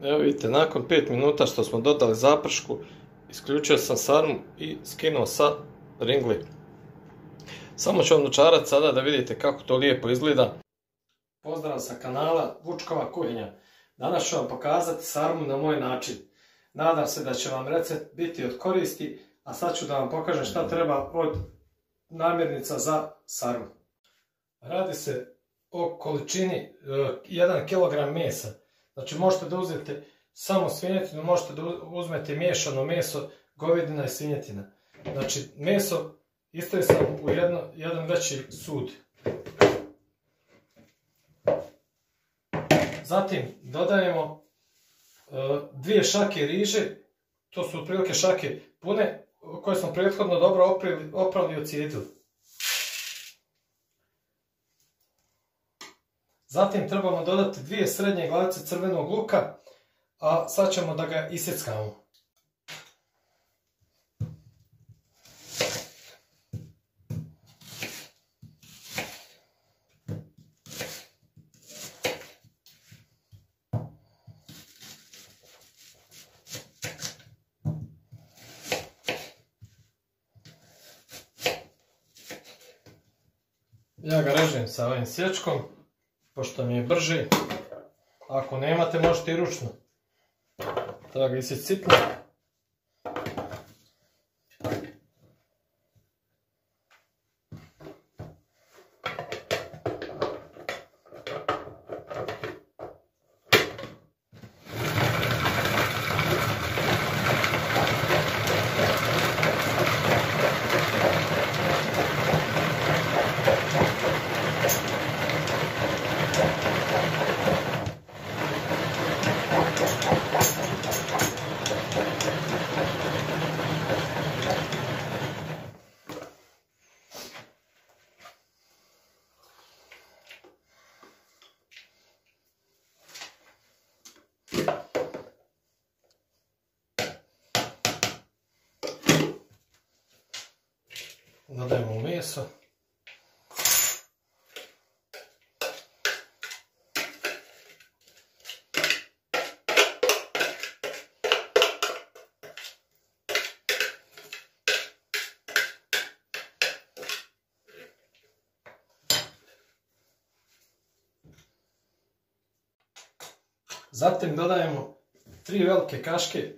Evo vidite, nakon 5 minuta što smo dodali zapršku, isključio sam sarmu i skinuo sa ringli. Samo ću vam dočarati sada da vidite kako to lijepo izgleda. Pozdrav sa kanala Vučkova kuhinja. Danas ću vam pokazati sarmu na moj način. Nadam se da će vam recept biti od koristi, a sad ću da vam pokažem šta treba od namirnica za sarmu. Radi se o količini 1 kg mesa. Znači možete da uzmete samo svinjetinu, možete da uzmete miješano meso, govedina i svinjetina. Znači meso istresam u jedan veći sud. Zatim dodajemo 2 šake riže, to su otprilike šake pune, koje smo prethodno dobro oprali i ocijedili. Zatim trebamo dodati 2 srednje glavice crvenog luka, a sad ćemo da ga isjeckamo. Ja ga režem sa ovim sječkom, pošto mi je brži. Ako nemate, možete i ručno. Da ga isjeći sitno. Dodajemo u meso. Zatim dodajemo 3 velike kaške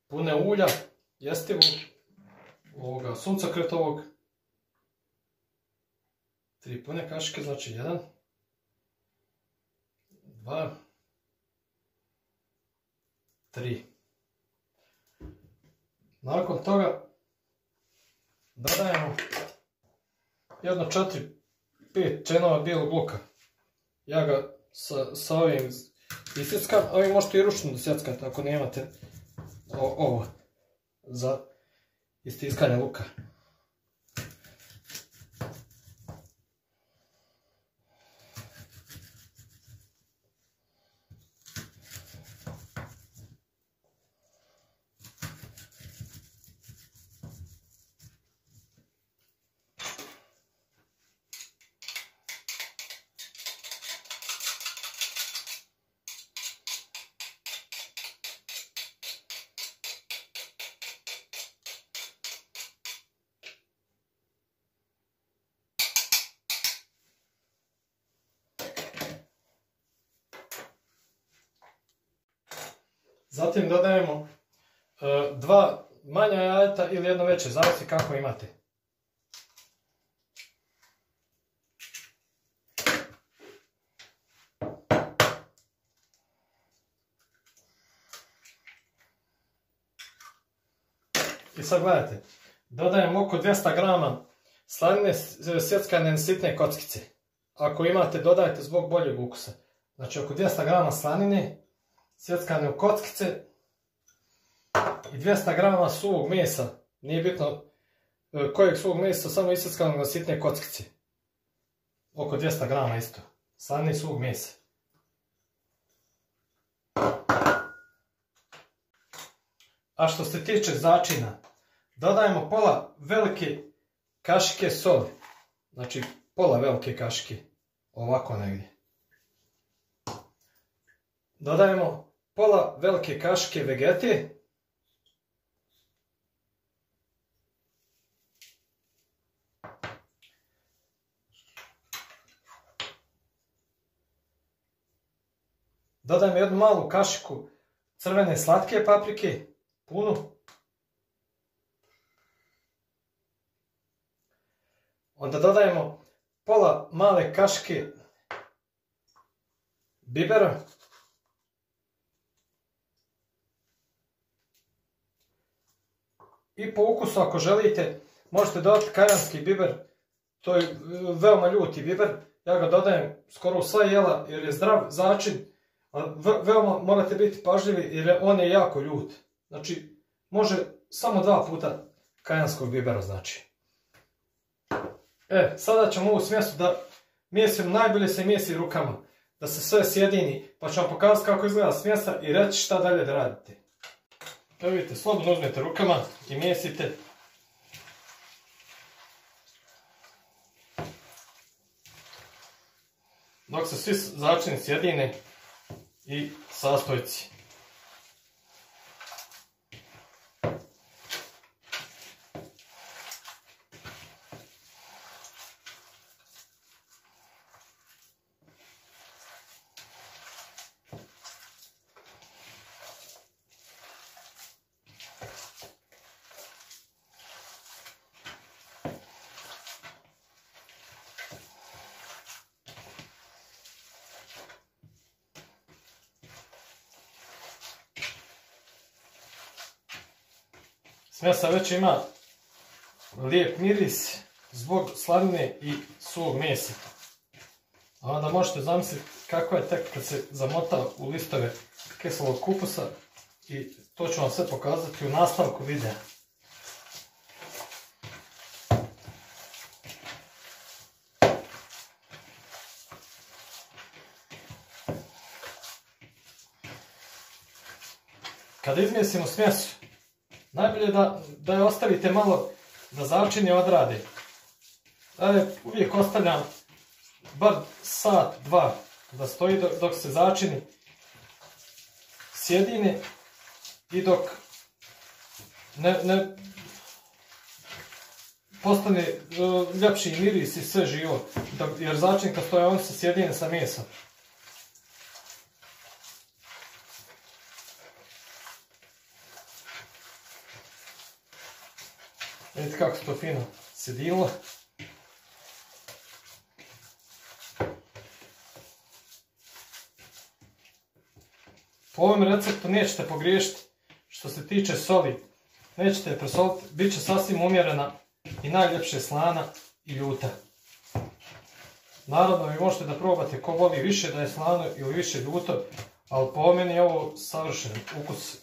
pune ulja, jestivog, ovoga suncokretovog. 3 pune kašike, znači 1, 2, 3. Nakon toga dodajemo jedno 4-5 čenova bijelog luka. Ja ga sa ovim isjeckam, a vi možete i ručno da sjeckate ako nemate ovo za istiskanje luka. Zatim dodajemo 2 manja jajeta ili jedno veće, zavisi kako imate. I sad gledajte, dodajemo oko 200 grama slanine sjeckane na sitne kockice. Ako imate, dodajte zbog boljeg ukusa. Znači oko 200 grama slanine sjeckane u kockice i 200 grama suvog mesa, nije bitno kojeg suvog mesa, samo isjeckanog na sitne kockice. Oko 200 grama isto, slanine i suvog mesa. A što se tiče začina, dodajemo pola velike kašike soli. Znači pola velike kašike, ovako negdje. Dodajemo pola velike kašike vegete. Dodajem jednu malu kašiku crvene slatke paprike, punu. Onda dodajemo pola male kašike bibera. I po ukusu, ako želite, možete dodati kajvanski biber. To je veoma ljuti biber. Ja ga dodajem skoro u sva jela jer je zdrav začin. Veoma morate biti pažljivi jer on je jako ljut. Znači, može samo 2 puta kajvanskog bibera, znači. Sada ćemo ovu smjesu da mijesimo, najbolje se mijesi rukama. Da se sve sjedini, pa ću vam pokazati kako izgleda smjesa i reći šta dalje da radite. Evo vidite, slobodno uzmete rukama i mijesite. Dok se svi začini sjedine i sastojci. Smjesa već ima lijep miris zbog slanine i suvog mesa. A onda možete zamisliti kako je tek kad se zamota u listove kiselog kupusa i to ću vam sve pokazati u nastavku videa. Kada izmjesimo smjesu, najbolje da je ostavite malo da začini odradi. Uvijek ostavljam bar sat, 2 da stoji dok se začini sjedine i dok ne postane ljepši miris i sve živo. Jer začin kad stoje on se sjedine sa mesom. Vidite kako se to fino sjedinilo. Po ovom receptu nećete pogriješiti što se tiče soli. Nećete je presoliti, bit će sasvim umjerena i najljepše slana i ljuta. Naravno, vi možete da probate ko voli više da je slano ili više ljuto, ali po meni je ovo savršen ukus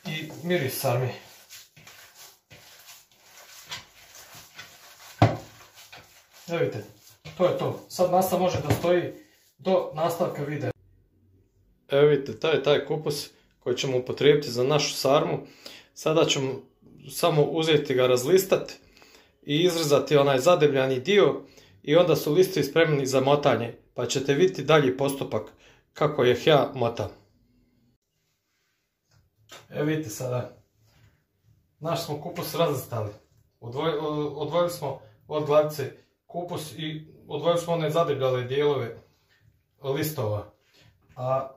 i miris sarmi. Evo vidite, to je to. Sad masa može da stoji do nastavka videa. Evo vidite, to je taj kupus koji ćemo upotrijebiti za našu sarmu. Sada ćemo samo uzeti ga, razlistati i izrezati onaj zadebljani dio i onda su listovi spremni za motanje, pa ćete vidjeti dalji postupak kako ih ja motam. Evo vidite sada, naš smo kupus razlistali. Odvojili smo od glavice kupus i odvojili smo one zadebljale dijelove listova. A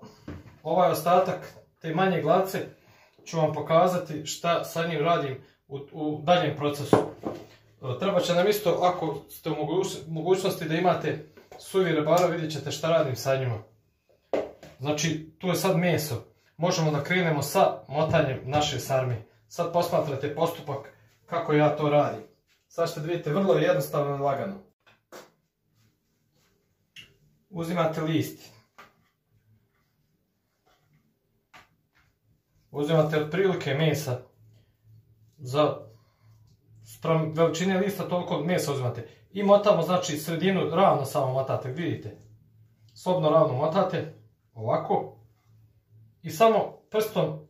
ovaj ostatak, te manje glavice, ću vam pokazati šta sa njim radim u daljem procesu. Treba će nam isto, ako ste u mogućnosti da imate suvi rebara, vidjet ćete šta radim sa njima. Znači, tu je sad meso. Možemo da krenemo sa motanjem naše sarme. Sad posmatrate postupak kako ja to radim. Sad ćete vidjeti, vrlo je jednostavno i lagano. Uzimate list. Uzimate otprilike mesa za spram veličine lista, toliko mesa uzimate. I motamo, znači sredinu ravno samo motate, vidite. Slobodno ravno motate, ovako. I samo prstom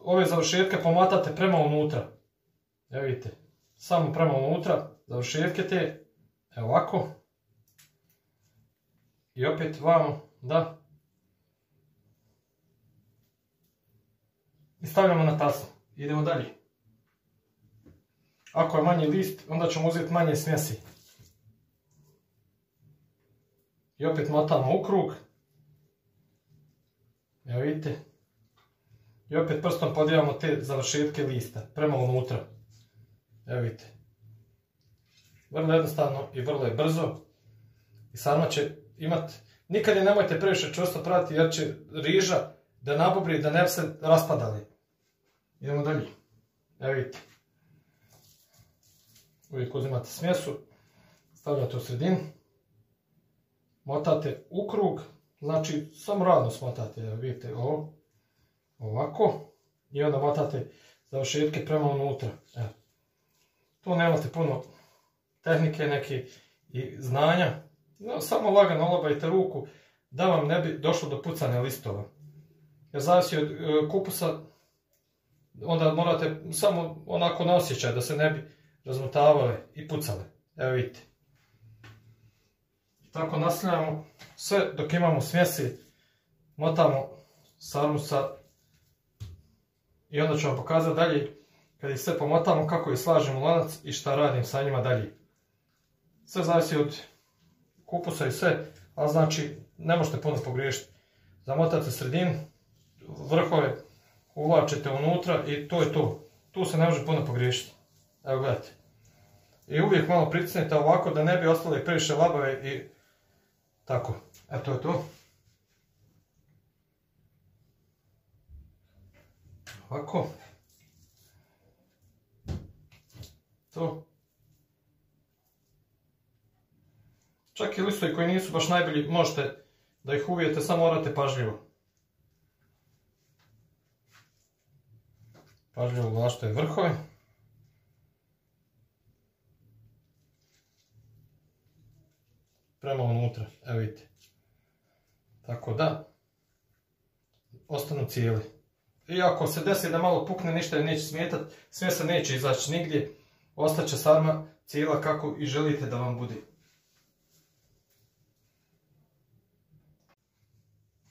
ove završetke pomatate prema unutra. Evo vidite, samo prema unutra, završetke te, evo ovako. I opet vamo, da. i stavljamo na tasu. Idemo dalje. Ako je manji list, onda ćemo uzeti manje smjesi. I opet motamo u krug. Evo vidite. I opet prstom podijavamo te završetke lista prema unutra. Evo vidite. Vrlo jednostavno i vrlo je brzo. I sarma će imati... Nikad je nemojte previše čvrsto pratiti jer će riža da nabubri, da ne bi se raspadali. Idemo dalje. Evo vidite. Uvijek uzimate smjesu, stavljate u sredinu, motate u krug, znači samo ravno smotate, evo vidite ovo, ovako, i onda motate završetke prema unutra. Evo. Tu nemate puno tehnike neke i znanja, no, samo lagano olabajte ruku da vam ne bi došlo do pucanja listova. Jer zavisi od kupusa, onda morate samo onako na osjećaj da se ne bi razmotavale i pucale. Evo vidite. I tako nastavljamo sve dok imamo smjesi, motamo sarmu i onda ću vam pokazati dalje kad ih sve pomotamo kako ih slažem u lanac i šta radim sa njima dalje. Sve zavisi od kupusa i sve, ali znači ne možete puno pogriješiti. Zamotate sredinu, vrhove uvlačite unutra i to je to. Tu se ne može puno pogriješiti. Evo gledajte. I uvijek malo pritisnite ovako da ne bi ostale previše labave i tako. E to je to. Ovako. To. Čak i listovi koji nisu baš najbolji možete da ih uvijete, samo morate pažljivo. Pažljivo uvlačite vrhove. Prema unutra, evo vidite. Tako da ostanu cijeli. I ako se desi da malo pukne, ništa neće smetati, smjesa neće izaći nigdje, ostaće sarma cijela kako i želite da vam bude.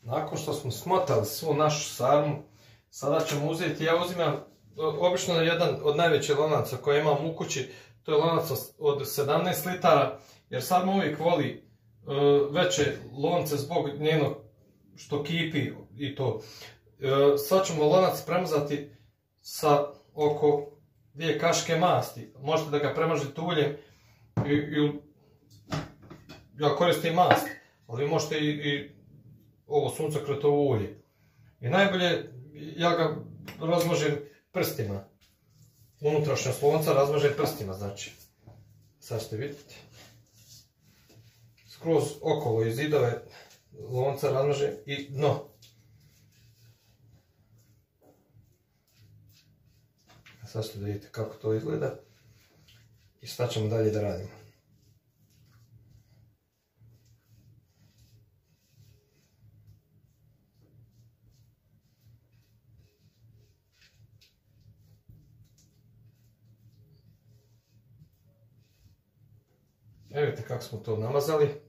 Nakon što smo smotali svu našu sarmu, sada ćemo uzeti, ja uzimam obično jedan od najvećih lanaca koje imam u kući, to je lanac od 17 litara, jer sarma uvijek voli veće lonce zbog njenog što kipi i to. Sad ćemo lanac premazati sa oko 2 kašike masti. Možete da ga premažete uljem ja koristim mast, ali možete i ovo suncokrotovo ulje. I najbolje ja ga razmažem prstima. Unutrašnjost lonca razmažem prstima, znači. Sad ćete vidjeti. Skroz okolo i zidove lonca razmažem i dno. Sad ćete da vidite kako to izgleda i šta ćemo dalje da radimo. Evo vidite kako smo to namazali.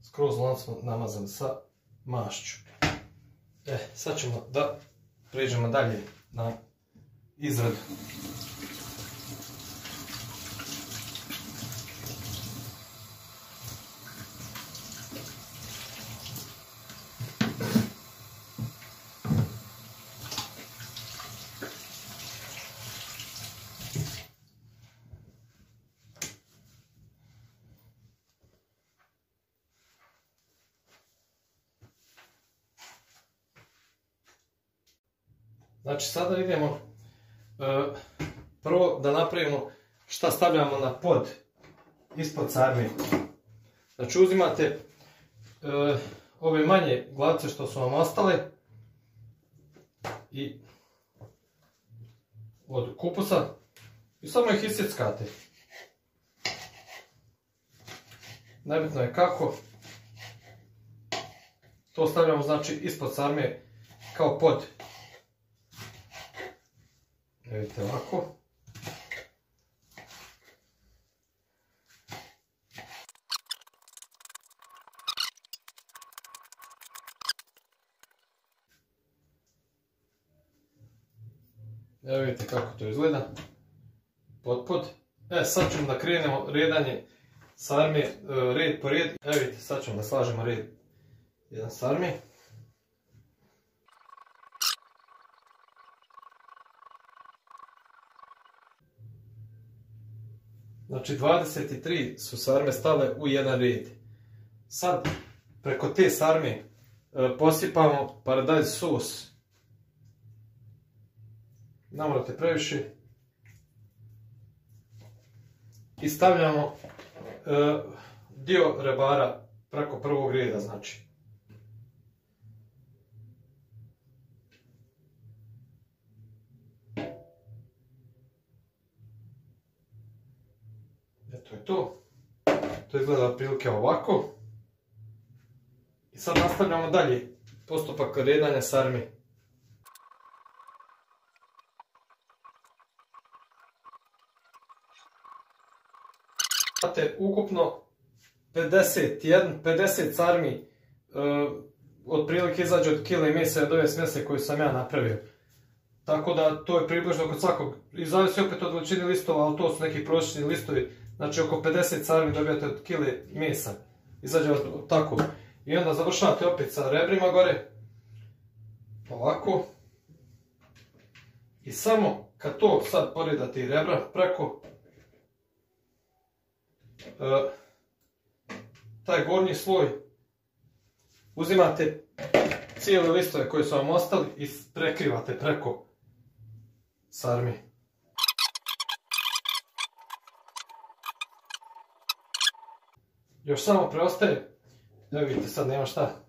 Skroz lanac smo namazali sa mašću. Sad ćemo da prijeđemo dalje na izradu. Znači sada idemo prvo da napravimo šta stavljamo na pod ispod sarme. Znači uzimate ove manje glavice što su vam ostale i od kupusa i samo ih isjeckate. Nebitno je kako. To stavljamo znači ispod sarme kao pod. Vidite ovako. Evo vidite kako to izgleda. Potpod. Sad ćemo da krenemo redanje sarmi red po red. Evo vidite, sad ćemo da slažemo red jedan sarmi. Znači 23 su sarme stale u jedan red. Sad preko te sarme posipamo paradajz sos. Ne morate previše. I stavljamo dio rebara preko prvog reda, znači. Eto je to. To izgleda otprilike ovako. I sad nastavljamo dalje postupak redanja sarmi. Imate ukupno 50 sarmi, otprilike izađe od kile mesa od ove smjese koju sam ja napravio. Tako da to je približno kod svakog, i zavisi opet od veličine listova, ali to su neki prosječni listovi, znači oko 50 sarmi dobijate od kile mesa, izađe od tako. I onda završavate opet sa rebrima gore, ovako. I samo kad to sad poredate i rebra preko, taj gornji sloj uzimate cijele listove koji su vam ostali i prekrivate preko sarmi. Još samo preostaje, evo vidite sad nema šta,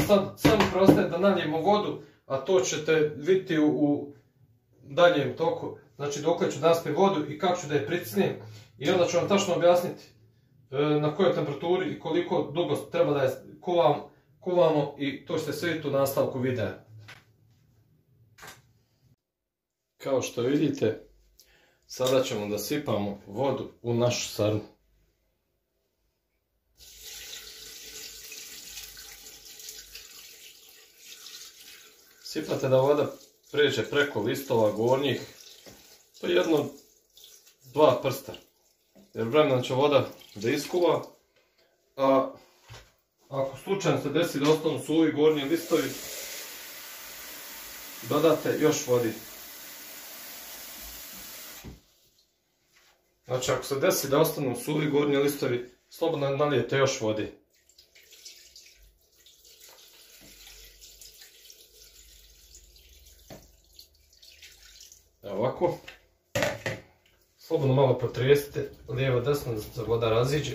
sad samo preostaje da nalijemo vodu, a to ćete vidjeti u daljem toku, znači dokle ću da naspijem vodu i kako ću da je pritisnem. I onda ću vam tačno objasniti na kojoj temperaturi i koliko dugo treba da je kuvamo i to ćete sve vidjeti u nastavku videa. Kao što vidite, sada ćemo da sipamo vodu u našu sarmu. Sipate da voda pređe preko listova gornjih, to je jedno 2 prsta. Jer vremena će voda da iskuva, a ako slučajno se desi da ostanu suvi gornji listovi, dodate još vodi. Znači ako se desi da ostanu suvi gornji listovi, slobodno nalijete još vodi. Evo ovako. Slobodno malo protresite, lijevo desno da voda raziđe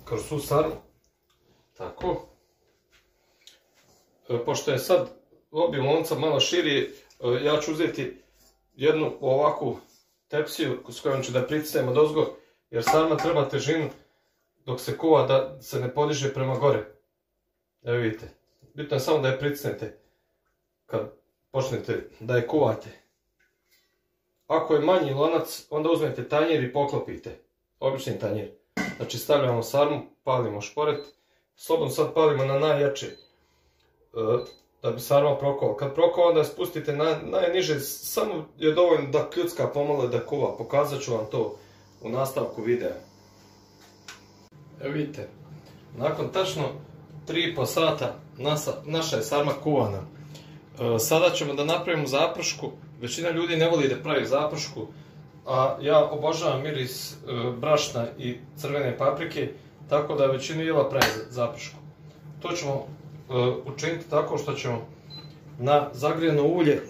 kroz svu sarmu. Tako. Pošto je sad obim lonca malo širi, ja ću uzeti jednu ovakvu tepsiju s kojom ću da pritisnem odozgo, jer sarma treba težinu dok se kuva da se ne podiže prema gore. Evo vidite. Bitno je samo da je pritisnete kad počnete da je kuvate. Ako je manji lonac, onda uzmete tanjir i poklopite. Obični tanjir. Znači stavljamo sarmu, palimo šporet. Slobodno sad palimo na najjače. Da bi sarma prokuvala. Kad prokuva, onda je spustite najniže. Samo je dovoljno da kljucka pomalo da kuva. Pokazat ću vam to u nastavku videa. Evo vidite. Nakon tačno 3,5 sata naša je sarma kuvana. Sada ćemo da napravimo zapršku. Većina ljudi ne voli da pravi zapršku, a ja obožavam miris brašna i crvene paprike, tako da većina jela pravi zapršku. To ćemo učiniti tako što ćemo na zagrijano ulje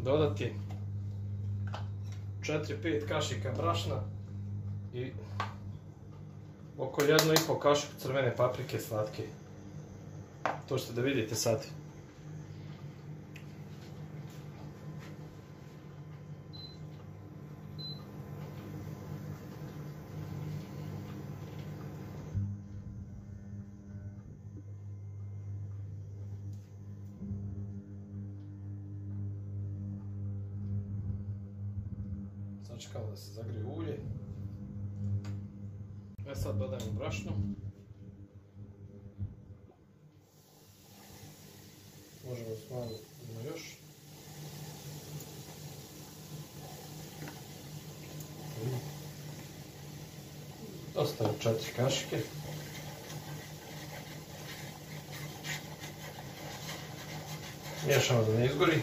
dodati 4-5 kašika brašna i oko 1,5 kašiku crvene paprike slatke. To ćete da vidite sad. Sačekamo da se zagrije ulje. Sad dodajemo brašno. Možemo smanjiti još. Ostavimo 4 kašike. Miješamo da ne izgori.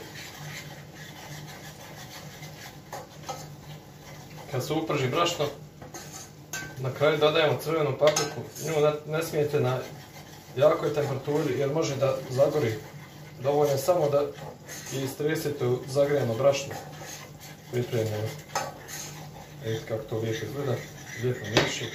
Kad se uprži brašno, na kraju dodajemo crvenu papriku. Nju ne smijete na jakoj temperaturi jer može da zagori. Dovoljno je samo da istresete u zagrijano brašno. Pripremljeno. Vidite kako to lijepo izgleda. Lijepo miši.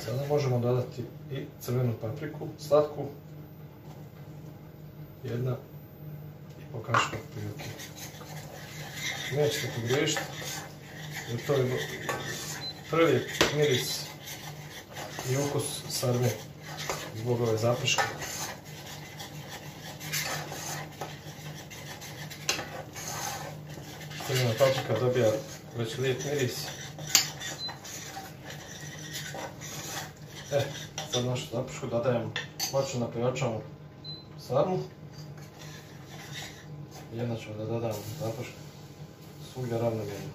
Sada možemo dodati i crvenu papriku, slatku, 1,5 kašika otprilike. Nećete pogriješiti, jer to je prvi miris i ukus sarme zbog ove zaprške. Crvena paprika dobija već lijep miris. Sad našu zapršku dodajemo, moćno napojačamo sarmu i onda ćemo da dodamo zapršku svugdje ravnomjerno.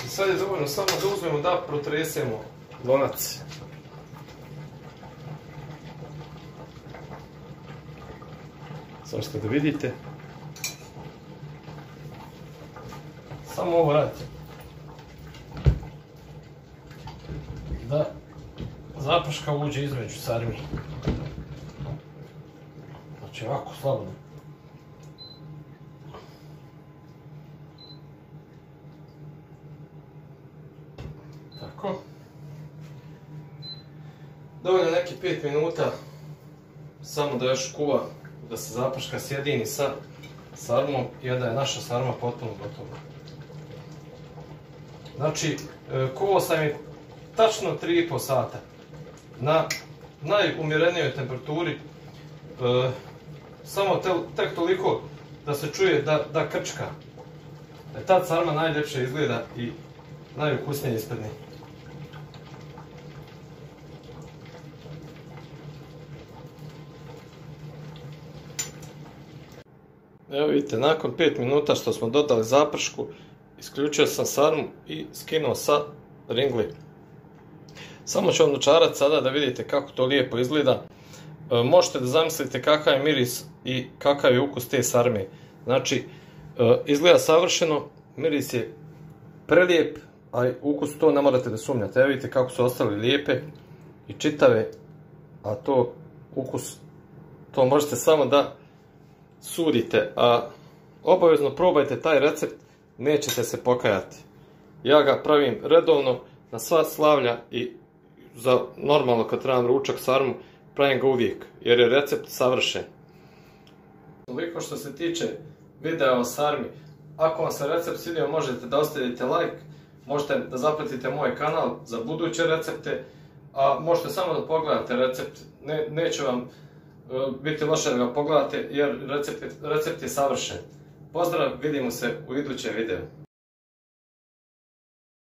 I sad je dovoljno samo da uzmemo da protresemo lonac. Samo što da vidite. Samo ovo radite. Da zaprška uđe između sarmi. Znači ovako slobodno. Tako. Dovoljno neki 5 minuta samo da još kuva, da se zaprška sjedini sa sarmom i onda je naša sarma potpuno gotova. Znači, kuvao sam je tačno 3,5 sata na najumjerenijoj temperaturi, samo tek toliko da se čuje da krčka. Tad sarma najljepše izgleda i najukusnije ispadne. Evo vidite, nakon 5 minuta što smo dodali zapršku, isključio sam sarmu i skinuo sa ringli. Samo ću vam dočarati sada da vidite kako to lijepo izgleda. Možete da zamislite kakav je miris i kakav je ukus te sarme. Znači, izgleda savršeno, miris je prelijep, a ukus to ne morate da sumnjate. Evo vidite kako su ostale lijepe i čitave, a to ukus. To možete samo da sudite, a obavezno probajte taj recept, nećete se pokajati. Ja ga pravim redovno na sva slavlja i za normalno kad trebam ručak sarmu, pravim ga uvijek, jer je recept savršen. Toliko što se tiče videa o sarmi. Ako vam se recept svidio, možete da ostavite like, možete da zapratite moj kanal za buduće recepte, a možete samo da pogledate recept, neće vam biti loše da ga pogledate jer recept je savršen. Pozdrav, vidimo se u idućem videu.